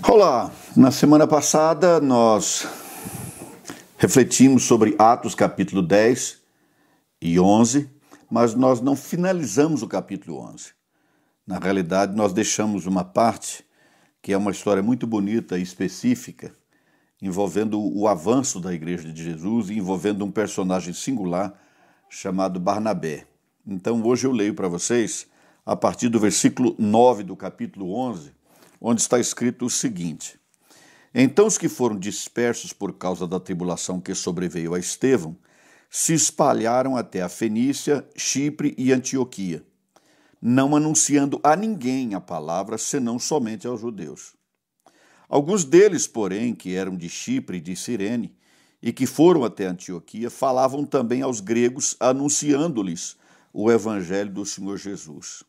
Olá, na semana passada nós refletimos sobre Atos capítulo 10 e 11, mas nós não finalizamos o capítulo 11. Na realidade, nós deixamos uma parte que é uma história muito bonita e específica, envolvendo o avanço da Igreja de Jesus e envolvendo um personagem singular chamado Barnabé. Então hoje eu leio para vocês a partir do versículo 9 do capítulo 11, onde está escrito o seguinte: Então os que foram dispersos por causa da tribulação que sobreveio a Estevão se espalharam até a Fenícia, Chipre e Antioquia, não anunciando a ninguém a palavra, senão somente aos judeus. Alguns deles, porém, que eram de Chipre e de Cirene, e que foram até Antioquia, falavam também aos gregos, anunciando-lhes o evangelho do Senhor Jesus.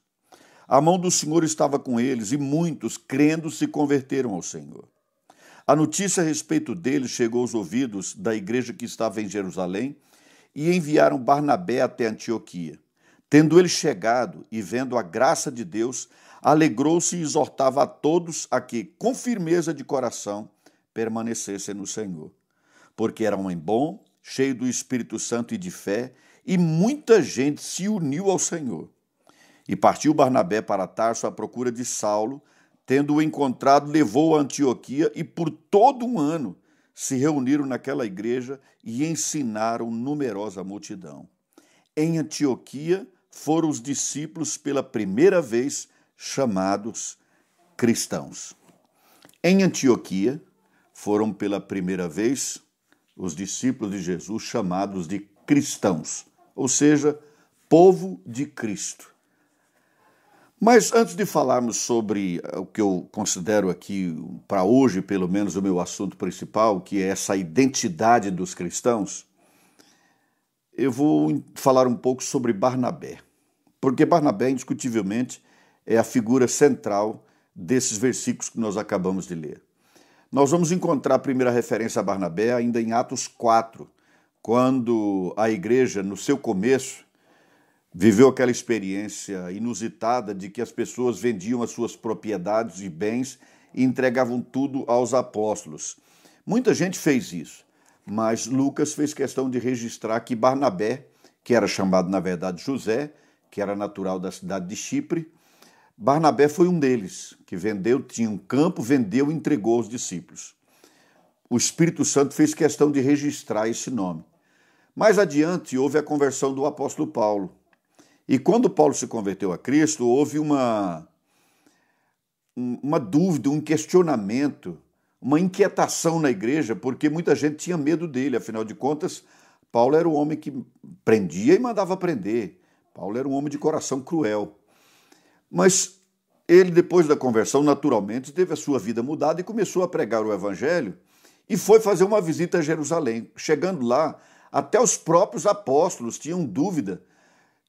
A mão do Senhor estava com eles, e muitos, crendo, se converteram ao Senhor. A notícia a respeito deles chegou aos ouvidos da igreja que estava em Jerusalém, e enviaram Barnabé até Antioquia. Tendo ele chegado e vendo a graça de Deus, alegrou-se e exortava a todos a que, com firmeza de coração, permanecessem no Senhor. Porque era um homem bom, cheio do Espírito Santo e de fé, e muita gente se uniu ao Senhor. E partiu Barnabé para Tarso à procura de Saulo, tendo-o encontrado, levou-o a Antioquia, e por todo um ano se reuniram naquela igreja e ensinaram numerosa multidão. Em Antioquia foram os discípulos pela primeira vez chamados cristãos. Em Antioquia foram pela primeira vez os discípulos de Jesus chamados de cristãos, ou seja, povo de Cristo. Mas antes de falarmos sobre o que eu considero aqui, para hoje, pelo menos, o meu assunto principal, que é essa identidade dos cristãos, eu vou falar um pouco sobre Barnabé. Porque Barnabé, indiscutivelmente, é a figura central desses versículos que nós acabamos de ler. Nós vamos encontrar a primeira referência a Barnabé ainda em Atos 4, quando a igreja, no seu começo, viveu aquela experiência inusitada de que as pessoas vendiam as suas propriedades e bens e entregavam tudo aos apóstolos. Muita gente fez isso, mas Lucas fez questão de registrar que Barnabé, que era chamado na verdade José, que era natural da cidade de Chipre, Barnabé foi um deles, que vendeu, tinha um campo, vendeu e entregou aos discípulos. O Espírito Santo fez questão de registrar esse nome. Mais adiante houve a conversão do apóstolo Paulo. E quando Paulo se converteu a Cristo, houve uma dúvida, um questionamento, uma inquietação na igreja, porque muita gente tinha medo dele. Afinal de contas, Paulo era o homem que prendia e mandava prender. Paulo era um homem de coração cruel. Mas ele, depois da conversão, naturalmente, teve a sua vida mudada e começou a pregar o evangelho e foi fazer uma visita a Jerusalém. Chegando lá, até os próprios apóstolos tinham dúvida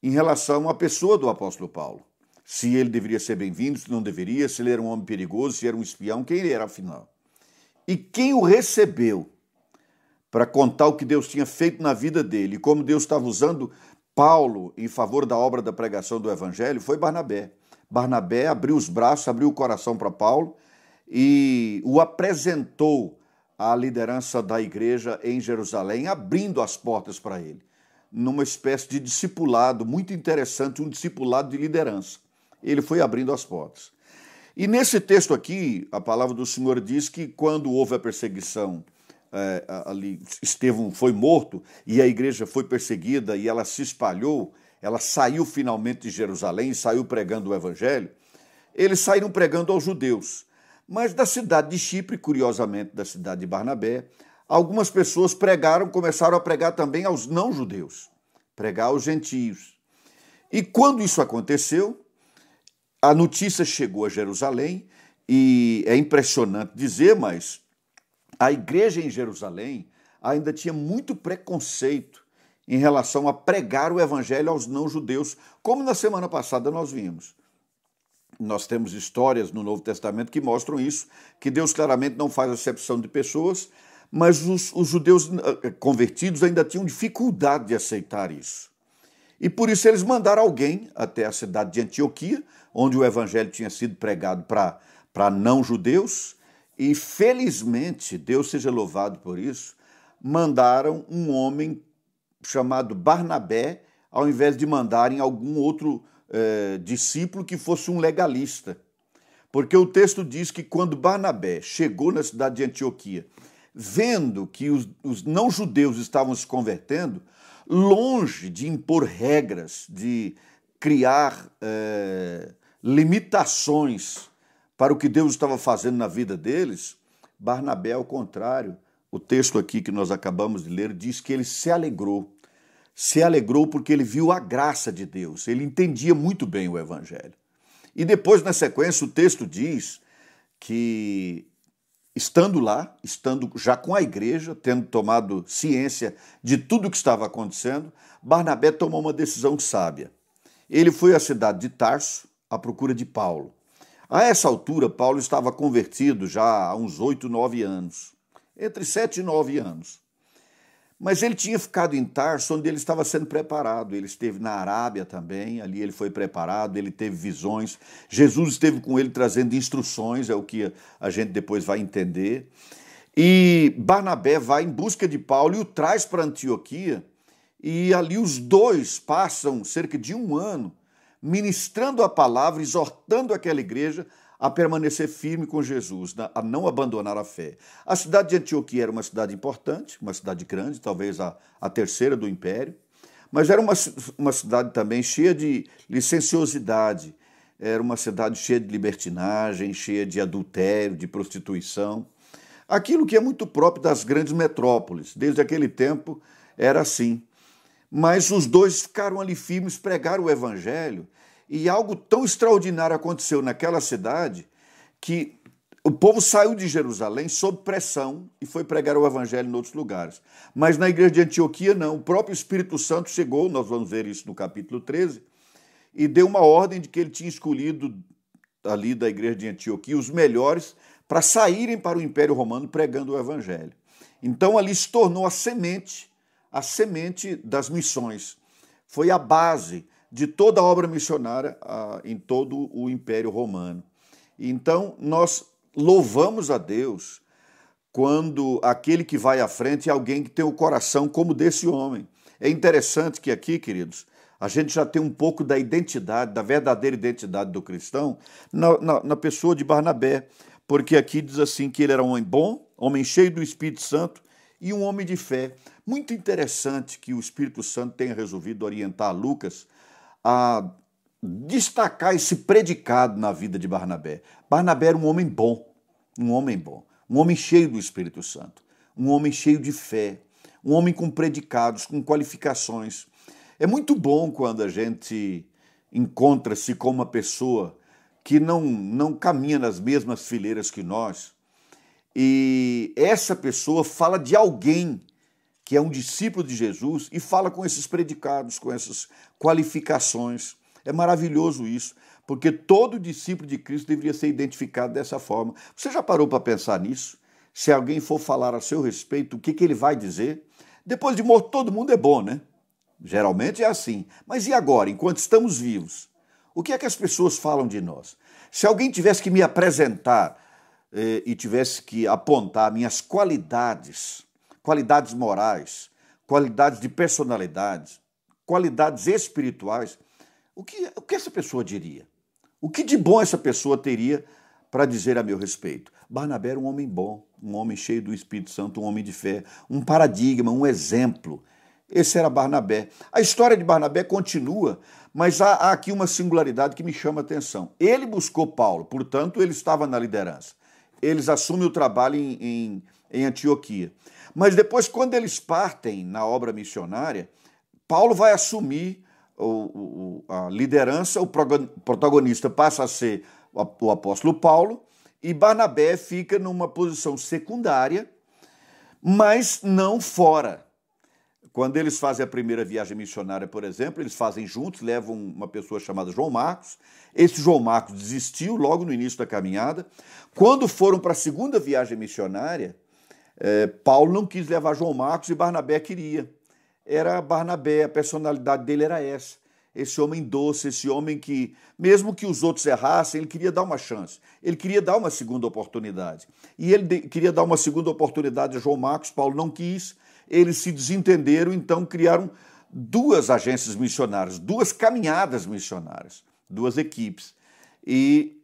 em relação à pessoa do apóstolo Paulo. Se ele deveria ser bem-vindo, se não deveria, se ele era um homem perigoso, se era um espião, quem ele era afinal. E quem o recebeu para contar o que Deus tinha feito na vida dele e como Deus estava usando Paulo em favor da obra da pregação do evangelho foi Barnabé. Barnabé abriu os braços, abriu o coração para Paulo e o apresentou à liderança da igreja em Jerusalém, abrindo as portas para ele, numa espécie de discipulado muito interessante, um discipulado de liderança. Ele foi abrindo as portas. E nesse texto aqui, a palavra do Senhor diz que quando houve a perseguição, ali Estevão foi morto e a igreja foi perseguida e ela se espalhou, ela saiu finalmente de Jerusalém e saiu pregando o evangelho, eles saíram pregando aos judeus. Mas da cidade de Chipre, curiosamente da cidade de Barnabé, algumas pessoas começaram a pregar também aos não-judeus, pregar aos gentios. E quando isso aconteceu, a notícia chegou a Jerusalém, e é impressionante dizer, mas a igreja em Jerusalém ainda tinha muito preconceito em relação a pregar o evangelho aos não-judeus, como na semana passada nós vimos. Nós temos histórias no Novo Testamento que mostram isso, que Deus claramente não faz acepção de pessoas, mas os judeus convertidos ainda tinham dificuldade de aceitar isso. E por isso eles mandaram alguém até a cidade de Antioquia, onde o evangelho tinha sido pregado para não-judeus, E felizmente, Deus seja louvado por isso, mandaram um homem chamado Barnabé, ao invés de mandarem algum outro discípulo que fosse um legalista. Porque o texto diz que quando Barnabé chegou na cidade de Antioquia, vendo que os não-judeus estavam se convertendo, longe de impor regras, de criar limitações para o que Deus estava fazendo na vida deles, Barnabé, ao contrário, o texto aqui que nós acabamos de ler diz que ele se alegrou. Se alegrou porque ele viu a graça de Deus, ele entendia muito bem o evangelho. E depois, na sequência, o texto diz que, estando lá, estando já com a igreja, tendo tomado ciência de tudo o que estava acontecendo, Barnabé tomou uma decisão sábia. Ele foi à cidade de Tarso à procura de Paulo. A essa altura, Paulo estava convertido já há uns 8, 9 anos, entre 7 e 9 anos. Mas ele tinha ficado em Tarso, onde ele estava sendo preparado. Ele esteve na Arábia também, ali ele foi preparado, ele teve visões. Jesus esteve com ele trazendo instruções, é o que a gente depois vai entender. E Barnabé vai em busca de Paulo e o traz para Antioquia, e ali os dois passam cerca de 1 ano ministrando a palavra, exortando aquela igreja a permanecer firme com Jesus, a não abandonar a fé. A cidade de Antioquia era uma cidade importante, uma cidade grande, talvez a terceira do império, mas era uma cidade também cheia de licenciosidade, era uma cidade cheia de libertinagem, cheia de adultério, de prostituição. Aquilo que é muito próprio das grandes metrópoles, desde aquele tempo era assim. Mas os dois ficaram ali firmes, pregaram o evangelho, e algo tão extraordinário aconteceu naquela cidade que o povo saiu de Jerusalém sob pressão e foi pregar o evangelho em outros lugares. Mas na igreja de Antioquia não, o próprio Espírito Santo chegou, nós vamos ver isso no capítulo 13, e deu uma ordem de que ele tinha escolhido ali da igreja de Antioquia os melhores para saírem para o Império Romano pregando o evangelho. Então ali se tornou a semente das missões. Foi a base de toda a obra missionária em todo o Império Romano. Então, nós louvamos a Deus quando aquele que vai à frente é alguém que tem o coração como desse homem. É interessante que aqui, queridos, a gente já tem um pouco da identidade, da verdadeira identidade do cristão na pessoa de Barnabé, porque aqui diz assim que ele era um homem bom, homem cheio do Espírito Santo e um homem de fé. Muito interessante que o Espírito Santo tenha resolvido orientar Lucas a destacar esse predicado na vida de Barnabé. Barnabé era um homem bom, um homem cheio do Espírito Santo, um homem cheio de fé, um homem com predicados, com qualificações. É muito bom quando a gente encontra-se com uma pessoa que não caminha nas mesmas fileiras que nós, e essa pessoa fala de alguém que é um discípulo de Jesus e fala com esses predicados, com essas qualificações. É maravilhoso isso, porque todo discípulo de Cristo deveria ser identificado dessa forma. Você já parou para pensar nisso? Se alguém for falar a seu respeito, o que ele vai dizer? Depois de morto, todo mundo é bom, né? Geralmente é assim. Mas e agora, enquanto estamos vivos? O que é que as pessoas falam de nós? Se alguém tivesse que me apresentar e tivesse que apontar minhas qualidades morais, qualidades de personalidade, qualidades espirituais, o que essa pessoa diria? O que de bom essa pessoa teria para dizer a meu respeito? Barnabé era um homem bom, um homem cheio do Espírito Santo, um homem de fé, um paradigma, um exemplo. Esse era Barnabé. A história de Barnabé continua, mas há aqui uma singularidade que me chama a atenção. Ele buscou Paulo, portanto, ele estava na liderança. Eles assumem o trabalho em Antioquia. Mas depois, quando eles partem na obra missionária, Paulo vai assumir a liderança, o protagonista passa a ser o apóstolo Paulo, e Barnabé fica numa posição secundária, mas não fora. Quando eles fazem a primeira viagem missionária, por exemplo, eles fazem juntos, levam uma pessoa chamada João Marcos. Esse João Marcos desistiu logo no início da caminhada. Quando foram para a segunda viagem missionária, Paulo não quis levar João Marcos e Barnabé queria. Era Barnabé, a personalidade dele era essa. esse homem doce, esse homem que, mesmo que os outros errassem, ele queria dar uma chance, ele queria dar uma segunda oportunidade. E ele queria dar uma segunda oportunidade a João Marcos, Paulo não quis, eles se desentenderam, então criaram duas agências missionárias, duas caminhadas missionárias, duas equipes. E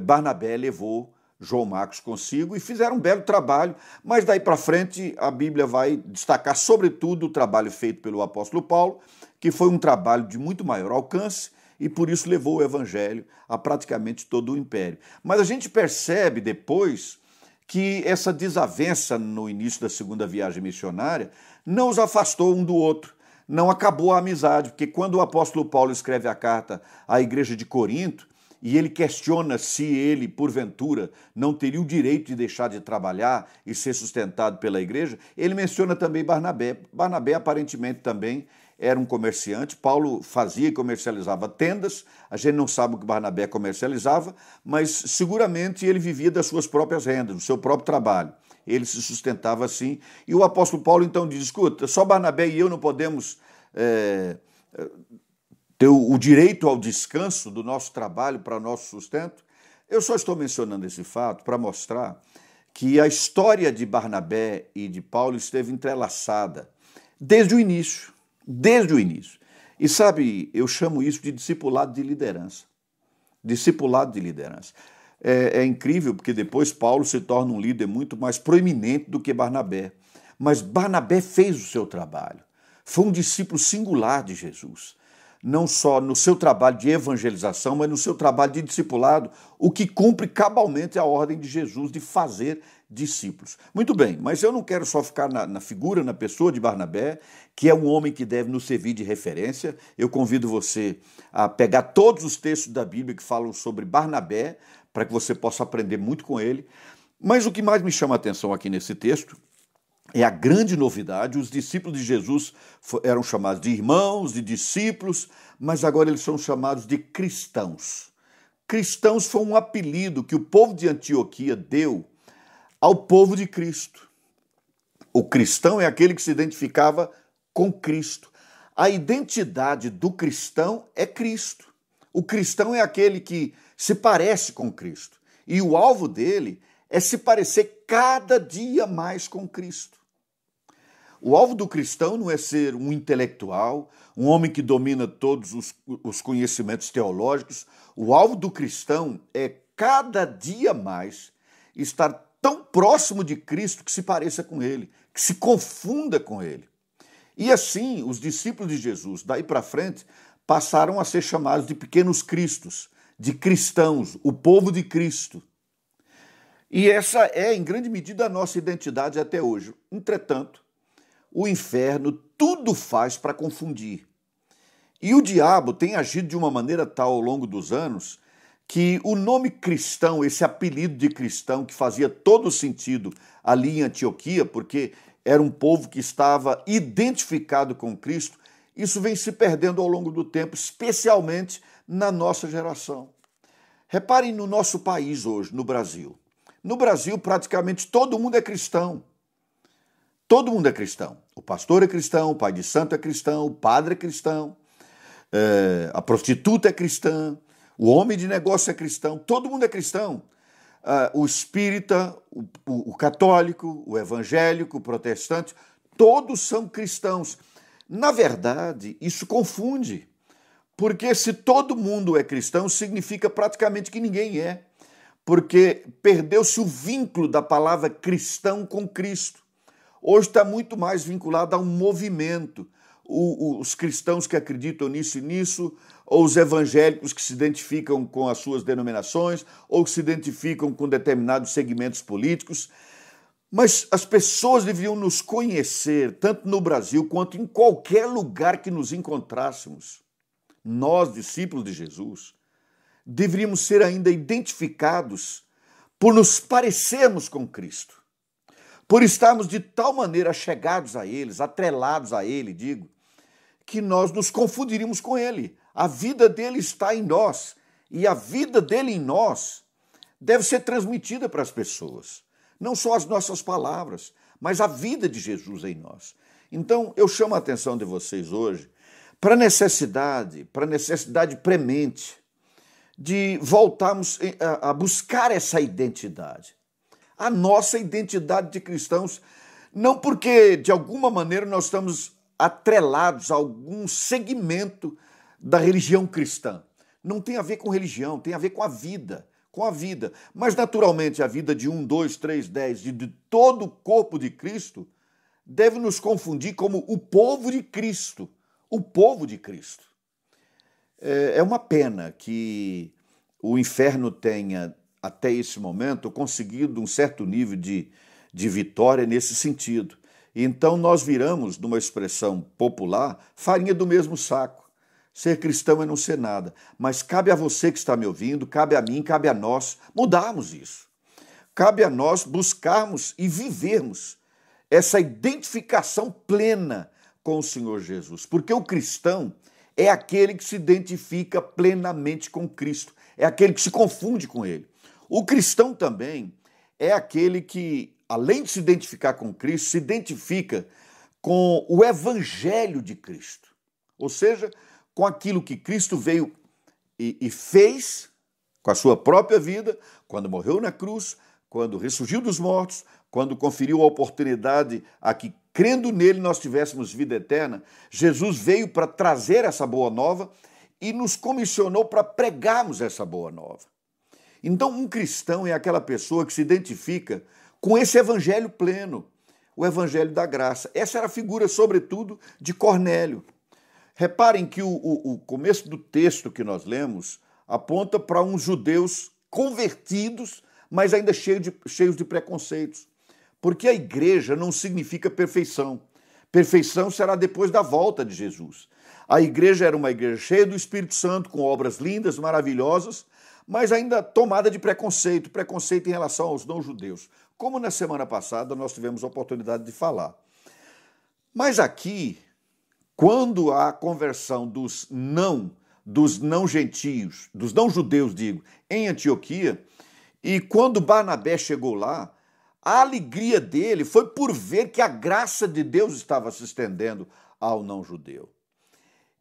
Barnabé levou João Marcos consigo e fizeram um belo trabalho, mas daí para frente a Bíblia vai destacar sobretudo o trabalho feito pelo apóstolo Paulo, que foi um trabalho de muito maior alcance e por isso levou o evangelho a praticamente todo o império. Mas a gente percebe depois que essa desavença no início da segunda viagem missionária não os afastou um do outro, não acabou a amizade, porque quando o apóstolo Paulo escreve a carta à igreja de Corinto, e ele questiona se ele, porventura, não teria o direito de deixar de trabalhar e ser sustentado pela igreja, ele menciona também Barnabé. Barnabé aparentemente também era um comerciante, Paulo fazia e comercializava tendas, a gente não sabe o que Barnabé comercializava, mas seguramente ele vivia das suas próprias rendas, do seu próprio trabalho. Ele se sustentava assim, e o apóstolo Paulo então diz, escuta, só Barnabé e eu não podemos ter o direito ao descanso do nosso trabalho para nosso sustento. Eu só estou mencionando esse fato para mostrar que a história de Barnabé e de Paulo esteve entrelaçada desde o início, desde o início. E sabe, eu chamo isso de discipulado de liderança. Discipulado de liderança. É incrível porque depois Paulo se torna um líder muito mais proeminente do que Barnabé. Mas Barnabé fez o seu trabalho. Foi um discípulo singular de Jesus. Não só no seu trabalho de evangelização, mas no seu trabalho de discipulado, o que cumpre cabalmente a ordem de Jesus de fazer discípulos. Muito bem, mas eu não quero só ficar na figura, na pessoa de Barnabé, que é um homem que deve nos servir de referência. Eu convido você a pegar todos os textos da Bíblia que falam sobre Barnabé, para que você possa aprender muito com ele. Mas o que mais me chama a atenção aqui nesse texto é a grande novidade. Os discípulos de Jesus eram chamados de irmãos, de discípulos, mas agora eles são chamados de cristãos. Cristãos foi um apelido que o povo de Antioquia deu ao povo de Cristo. O cristão é aquele que se identificava com Cristo. A identidade do cristão é Cristo. O cristão é aquele que se parece com Cristo. E o alvo dele é se parecer cada dia mais com Cristo. O alvo do cristão não é ser um intelectual, um homem que domina todos os conhecimentos teológicos. O alvo do cristão é cada dia mais estar tão próximo de Cristo que se pareça com ele, que se confunda com ele. E assim, os discípulos de Jesus, daí para frente, passaram a ser chamados de pequenos cristos, de cristãos, o povo de Cristo. E essa é, em grande medida, a nossa identidade até hoje. Entretanto, o inferno tudo faz para confundir. E o diabo tem agido de uma maneira tal ao longo dos anos que o nome cristão, esse apelido de cristão que fazia todo sentido ali em Antioquia, porque era um povo que estava identificado com Cristo, isso vem se perdendo ao longo do tempo, especialmente na nossa geração. Reparem no nosso país hoje, no Brasil. No Brasil, praticamente todo mundo é cristão. Todo mundo é cristão. O pastor é cristão, o pai de santo é cristão, o padre é cristão, a prostituta é cristã, o homem de negócio é cristão, todo mundo é cristão. O espírita, o católico, o evangélico, o protestante, todos são cristãos. Na verdade, isso confunde, porque se todo mundo é cristão, significa praticamente que ninguém é, porque perdeu-se o vínculo da palavra cristão com Cristo. Hoje está muito mais vinculado a um movimento, os cristãos que acreditam nisso e nisso, ou os evangélicos que se identificam com as suas denominações, ou que se identificam com determinados segmentos políticos. Mas as pessoas deveriam nos conhecer, tanto no Brasil quanto em qualquer lugar que nos encontrássemos. Nós, discípulos de Jesus, deveríamos ser ainda identificados por nos parecermos com Cristo, por estarmos de tal maneira chegados a eles, atrelados a ele, digo, que nós nos confundiríamos com ele. A vida dele está em nós e a vida dele em nós deve ser transmitida para as pessoas. Não só as nossas palavras, mas a vida de Jesus em nós. Então, eu chamo a atenção de vocês hoje para a necessidade premente de voltarmos a buscar essa identidade. A nossa identidade de cristãos, não porque de alguma maneira nós estamos atrelados a algum segmento da religião cristã. Não tem a ver com religião, tem a ver com a vida. Mas, naturalmente, a vida de 1, 2, 3, 10 e de todo o corpo de Cristo deve nos confundir como o povo de Cristo. O povo de Cristo. É uma pena que o inferno tenha, até esse momento, conseguido um certo nível de vitória nesse sentido. Então, nós viramos, numa expressão popular, farinha do mesmo saco. Ser cristão é não ser nada. Mas cabe a você que está me ouvindo, cabe a mim, cabe a nós mudarmos isso. Cabe a nós buscarmos e vivermos essa identificação plena com o Senhor Jesus. Porque o cristão é aquele que se identifica plenamente com Cristo. É aquele que se confunde com Ele. O cristão também é aquele que, além de se identificar com Cristo, se identifica com o Evangelho de Cristo. Ou seja, com aquilo que Cristo veio e fez com a sua própria vida, quando morreu na cruz, quando ressurgiu dos mortos, quando conferiu a oportunidade a que, crendo nele, nós tivéssemos vida eterna. Jesus veio para trazer essa boa nova e nos comissionou para pregarmos essa boa nova. Então, um cristão é aquela pessoa que se identifica com esse evangelho pleno, o evangelho da graça. Essa era a figura, sobretudo, de Cornélio. Reparem que o começo do texto que nós lemos aponta para uns judeus convertidos, mas ainda cheios de preconceitos. Porque a igreja não significa perfeição. Perfeição será depois da volta de Jesus. A igreja era uma igreja cheia do Espírito Santo, com obras lindas, maravilhosas, mas ainda tomada de preconceito em relação aos não-judeus. Como na semana passada nós tivemos a oportunidade de falar. Mas aqui, quando a conversão dos não-gentios, dos não-judeus, em Antioquia, e quando Barnabé chegou lá, a alegria dele foi por ver que a graça de Deus estava se estendendo ao não-judeu.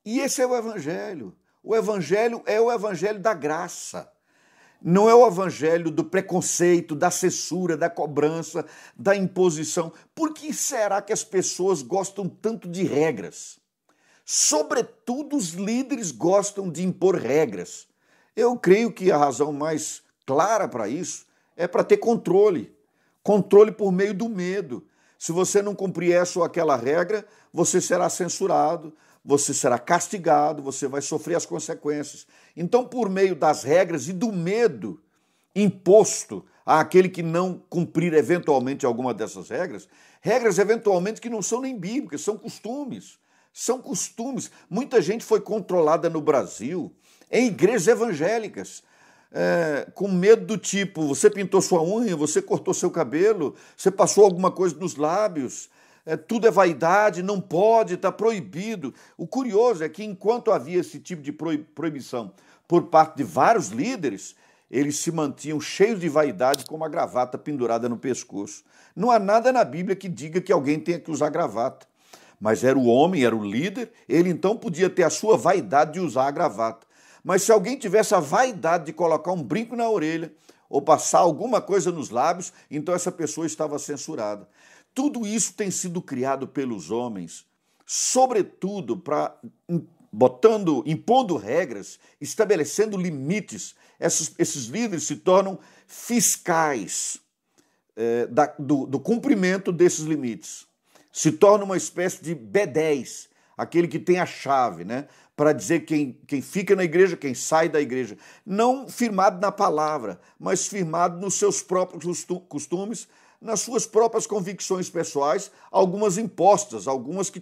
E esse é o evangelho. O evangelho é o evangelho da graça. Não é o evangelho do preconceito, da censura, da cobrança, da imposição. Por que será que as pessoas gostam tanto de regras? Sobretudo os líderes gostam de impor regras. Eu creio que a razão mais clara para isso é para ter controle. Controle por meio do medo. Se você não cumprir essa ou aquela regra, você será censurado, você será castigado, você vai sofrer as consequências. Então, por meio das regras e do medo imposto àquele que não cumprir eventualmente alguma dessas regras, regras eventualmente que não são nem bíblicas, são costumes. São costumes. Muita gente foi controlada no Brasil em igrejas evangélicas, com medo do tipo, você pintou sua unha, você cortou seu cabelo, você passou alguma coisa nos lábios, tudo é vaidade, não pode, está proibido. O curioso é que enquanto havia esse tipo de proibição por parte de vários líderes, eles se mantinham cheios de vaidade com uma gravata pendurada no pescoço. Não há nada na Bíblia que diga que alguém tenha que usar gravata. Mas era o homem, era o líder, ele então podia ter a sua vaidade de usar a gravata. Mas se alguém tivesse a vaidade de colocar um brinco na orelha ou passar alguma coisa nos lábios, então essa pessoa estava censurada. Tudo isso tem sido criado pelos homens, sobretudo impondo regras, estabelecendo limites. Esses líderes se tornam fiscais do cumprimento desses limites. Se torna uma espécie de B10, aquele que tem a chave, né? Para dizer quem fica na igreja, quem sai da igreja. Não firmado na palavra, mas firmado nos seus próprios costumes, nas suas próprias convicções pessoais, algumas impostas, algumas que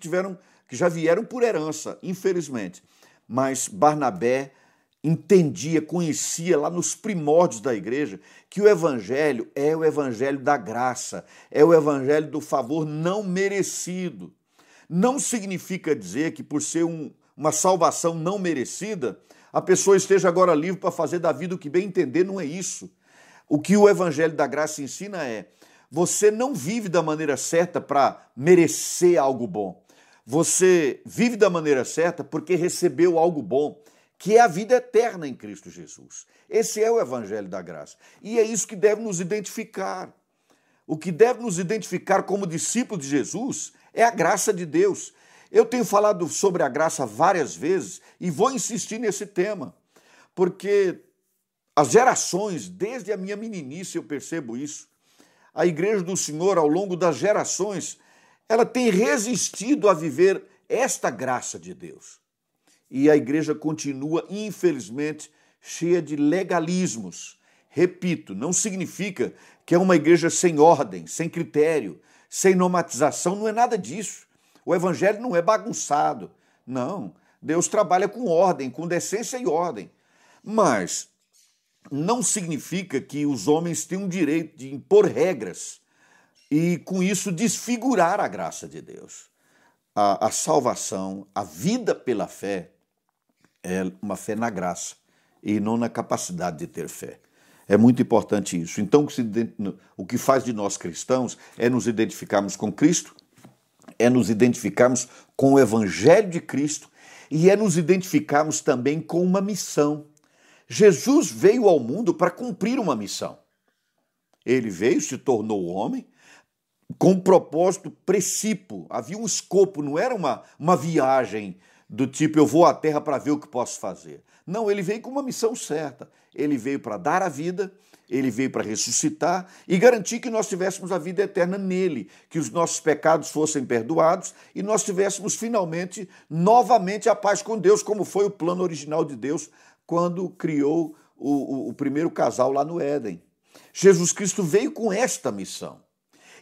já vieram por herança, infelizmente. Mas Barnabé entendia, conhecia lá nos primórdios da igreja que o evangelho é o evangelho da graça, é o evangelho do favor não merecido. Não significa dizer que por ser uma salvação não merecida, a pessoa esteja agora livre para fazer da vida o que bem entender, não é isso. O que o evangelho da graça ensina é: você não vive da maneira certa para merecer algo bom. Você vive da maneira certa porque recebeu algo bom, que é a vida eterna em Cristo Jesus. Esse é o Evangelho da Graça. E é isso que deve nos identificar. O que deve nos identificar como discípulos de Jesus é a graça de Deus. Eu tenho falado sobre a graça várias vezes e vou insistir nesse tema, porque as gerações, desde a minha meninice eu percebo isso, a Igreja do Senhor, ao longo das gerações, ela tem resistido a viver esta graça de Deus. E a igreja continua, infelizmente, cheia de legalismos. Repito, não significa que é uma igreja sem ordem, sem critério, sem normatização, não é nada disso. O evangelho não é bagunçado. Não, Deus trabalha com ordem, com decência e ordem. Mas não significa que os homens têm o direito de impor regras e, com isso, desfigurar a graça de Deus. A salvação, a vida pela fé, é uma fé na graça e não na capacidade de ter fé. É muito importante isso. Então, o que faz de nós cristãos é nos identificarmos com Cristo, é nos identificarmos com o Evangelho de Cristo e é nos identificarmos também com uma missão. Jesus veio ao mundo para cumprir uma missão. Ele veio, se tornou homem, com um propósito precípuo. Havia um escopo, não era uma viagem do tipo, eu vou à terra para ver o que posso fazer. Não, ele veio com uma missão certa. Ele veio para dar a vida, ele veio para ressuscitar e garantir que nós tivéssemos a vida eterna nele, que os nossos pecados fossem perdoados e nós tivéssemos finalmente, novamente, a paz com Deus, como foi o plano original de Deus quando criou o primeiro casal lá no Éden. Jesus Cristo veio com esta missão.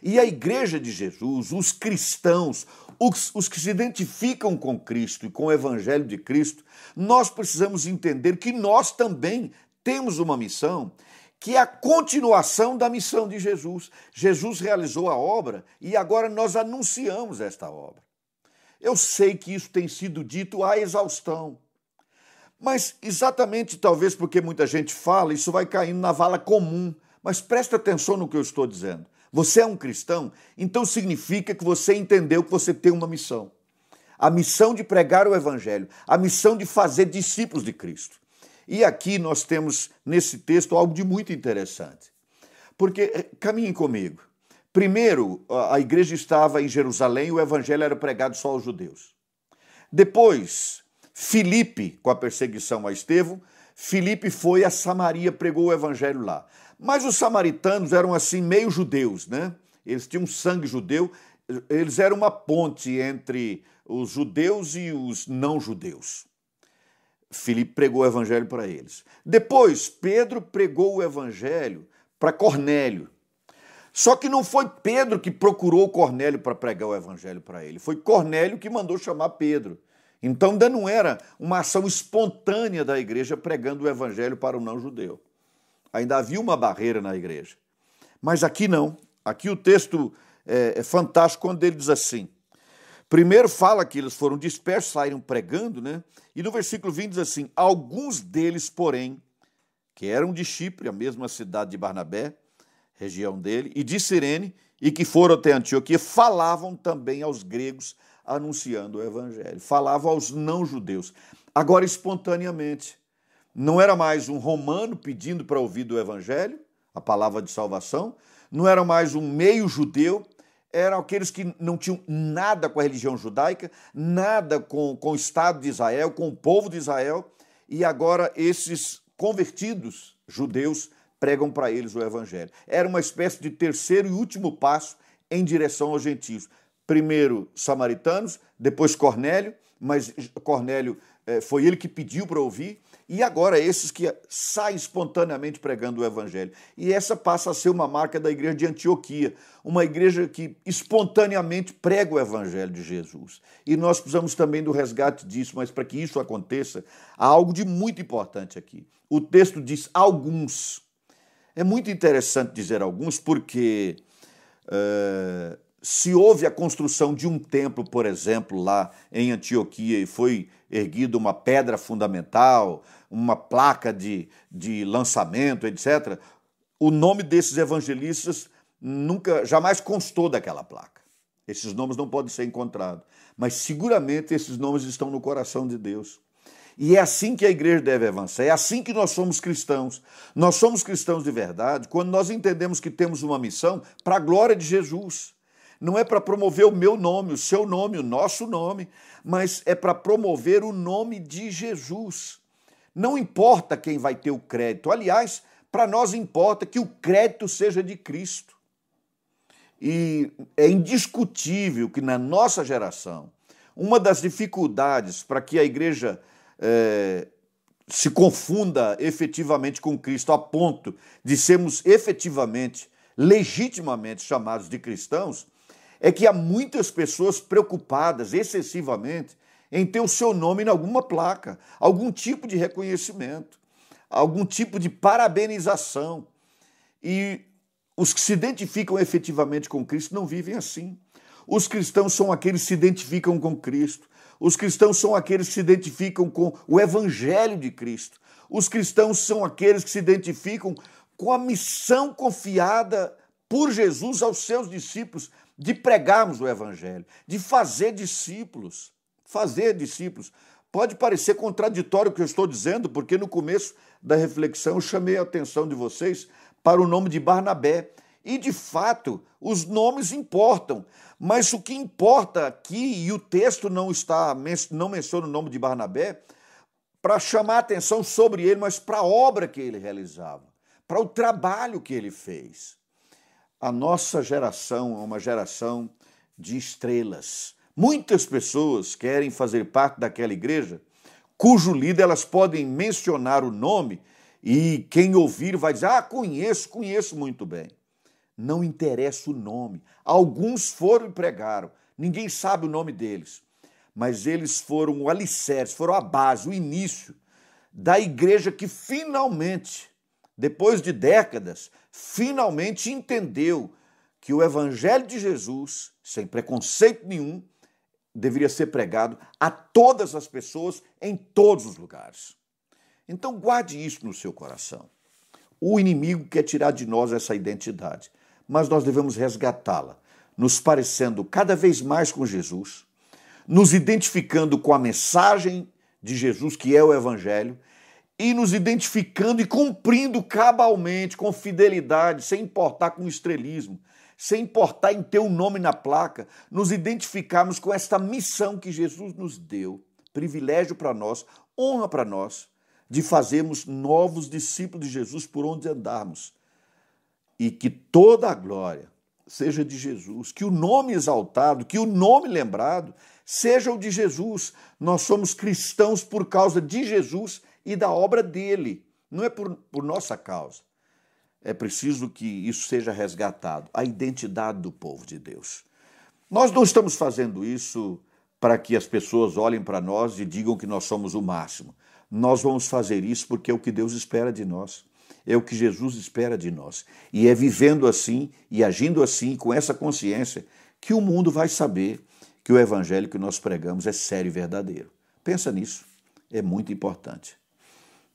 E a igreja de Jesus, os cristãos, os que se identificam com Cristo e com o Evangelho de Cristo, nós precisamos entender que nós também temos uma missão, que é a continuação da missão de Jesus. Jesus realizou a obra e agora nós anunciamos esta obra. Eu sei que isso tem sido dito à exaustão, mas exatamente talvez porque muita gente fala, isso vai caindo na vala comum. Mas presta atenção no que eu estou dizendo. Você é um cristão, então significa que você entendeu que você tem uma missão. A missão de pregar o Evangelho, a missão de fazer discípulos de Cristo. E aqui nós temos, nesse texto, algo de muito interessante. Porque, caminhem comigo. Primeiro, a igreja estava em Jerusalém e o Evangelho era pregado só aos judeus. Depois, Filipe, com a perseguição a Estevão, Filipe foi a Samaria, pregou o Evangelho lá. Mas os samaritanos eram assim meio judeus, né? Eles tinham sangue judeu, eles eram uma ponte entre os judeus e os não-judeus. Filipe pregou o evangelho para eles. Depois, Pedro pregou o evangelho para Cornélio. Só que não foi Pedro que procurou Cornélio para pregar o evangelho para ele, foi Cornélio que mandou chamar Pedro. Então ainda não era uma ação espontânea da igreja pregando o evangelho para o não-judeu. Ainda havia uma barreira na igreja. Mas aqui não. Aqui o texto é fantástico quando ele diz assim. Primeiro fala que eles foram dispersos, saíram pregando, né? E no versículo 20 diz assim, alguns deles, porém, que eram de Chipre, a mesma cidade de Barnabé, região dele, e de Cirene, e que foram até Antioquia, falavam também aos gregos, anunciando o evangelho. Falavam aos não-judeus. Agora, espontaneamente. Não era mais um romano pedindo para ouvir do evangelho, a palavra de salvação, não era mais um meio judeu, eram aqueles que não tinham nada com a religião judaica, nada com o Estado de Israel, com o povo de Israel, e agora esses convertidos judeus pregam para eles o evangelho. Era uma espécie de terceiro e último passo em direção aos gentios. Primeiro samaritanos, depois Cornélio, mas Cornélio foi ele que pediu para ouvir, e agora esses que saem espontaneamente pregando o evangelho. E essa passa a ser uma marca da igreja de Antioquia, uma igreja que espontaneamente prega o evangelho de Jesus. E nós precisamos também do resgate disso, mas para que isso aconteça, há algo de muito importante aqui. O texto diz alguns. É muito interessante dizer alguns, porque se houve a construção de um templo, por exemplo, lá em Antioquia, e foi erguida uma pedra fundamental, uma placa de lançamento, etc., o nome desses evangelistas jamais constou daquela placa. Esses nomes não podem ser encontrados, mas seguramente esses nomes estão no coração de Deus. E é assim que a igreja deve avançar, é assim que nós somos cristãos. Nós somos cristãos de verdade quando nós entendemos que temos uma missão para a glória de Jesus. Não é para promover o meu nome, o seu nome, o nosso nome, mas é para promover o nome de Jesus. Não importa quem vai ter o crédito. Aliás, para nós importa que o crédito seja de Cristo. E é indiscutível que na nossa geração, uma das dificuldades para que a igreja se confunda efetivamente com Cristo a ponto de sermos efetivamente, legitimamente chamados de cristãos, é que há muitas pessoas preocupadas excessivamente em ter o seu nome em alguma placa, algum tipo de reconhecimento, algum tipo de parabenização. E os que se identificam efetivamente com Cristo não vivem assim. Os cristãos são aqueles que se identificam com Cristo. Os cristãos são aqueles que se identificam com o Evangelho de Cristo. Os cristãos são aqueles que se identificam com a missão confiada por Jesus aos seus discípulos de pregarmos o Evangelho, de fazer discípulos. Fazer discípulos. Pode parecer contraditório o que eu estou dizendo, porque no começo da reflexão eu chamei a atenção de vocês para o nome de Barnabé. E, de fato, os nomes importam, mas o que importa aqui, e o texto não menciona o nome de Barnabé, para chamar a atenção sobre ele, mas para a obra que ele realizava, para o trabalho que ele fez. A nossa geração é uma geração de estrelas. Muitas pessoas querem fazer parte daquela igreja cujo líder elas podem mencionar o nome e quem ouvir vai dizer, conheço muito bem. Não interessa o nome. Alguns foram e pregaram, ninguém sabe o nome deles, mas eles foram o alicerce, foram a base, o início da igreja que finalmente, depois de décadas, finalmente entendeu que o Evangelho de Jesus, sem preconceito nenhum, deveria ser pregado a todas as pessoas em todos os lugares. Então guarde isso no seu coração. O inimigo quer tirar de nós essa identidade, mas nós devemos resgatá-la, nos parecendo cada vez mais com Jesus, nos identificando com a mensagem de Jesus, que é o Evangelho, e nos identificando e cumprindo cabalmente, com fidelidade, sem importar com estrelismo, sem importar em ter um nome na placa, nos identificarmos com esta missão que Jesus nos deu, privilégio para nós, honra para nós, de fazermos novos discípulos de Jesus por onde andarmos. E que toda a glória seja de Jesus, que o nome exaltado, que o nome lembrado seja o de Jesus. Nós somos cristãos por causa de Jesus e da obra dele, não é por nossa causa. É preciso que isso seja resgatado, a identidade do povo de Deus. Nós não estamos fazendo isso para que as pessoas olhem para nós e digam que nós somos o máximo. Nós vamos fazer isso porque é o que Deus espera de nós. É o que Jesus espera de nós. E é vivendo assim e agindo assim, com essa consciência, que o mundo vai saber que o evangelho que nós pregamos é sério e verdadeiro. Pensa nisso, é muito importante.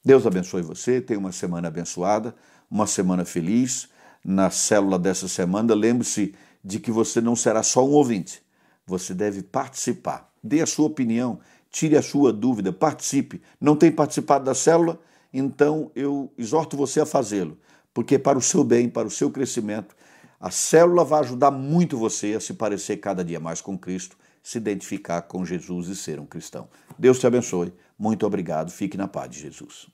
Deus abençoe você, tenha uma semana abençoada, uma semana feliz. Na célula dessa semana, lembre-se de que você não será só um ouvinte, você deve participar. Dê a sua opinião, tire a sua dúvida, participe. Não tem participado da célula? Então eu exorto você a fazê-lo, porque para o seu bem, para o seu crescimento, a célula vai ajudar muito você a se parecer cada dia mais com Cristo, se identificar com Jesus e ser um cristão. Deus te abençoe. Muito obrigado. Fique na paz de Jesus.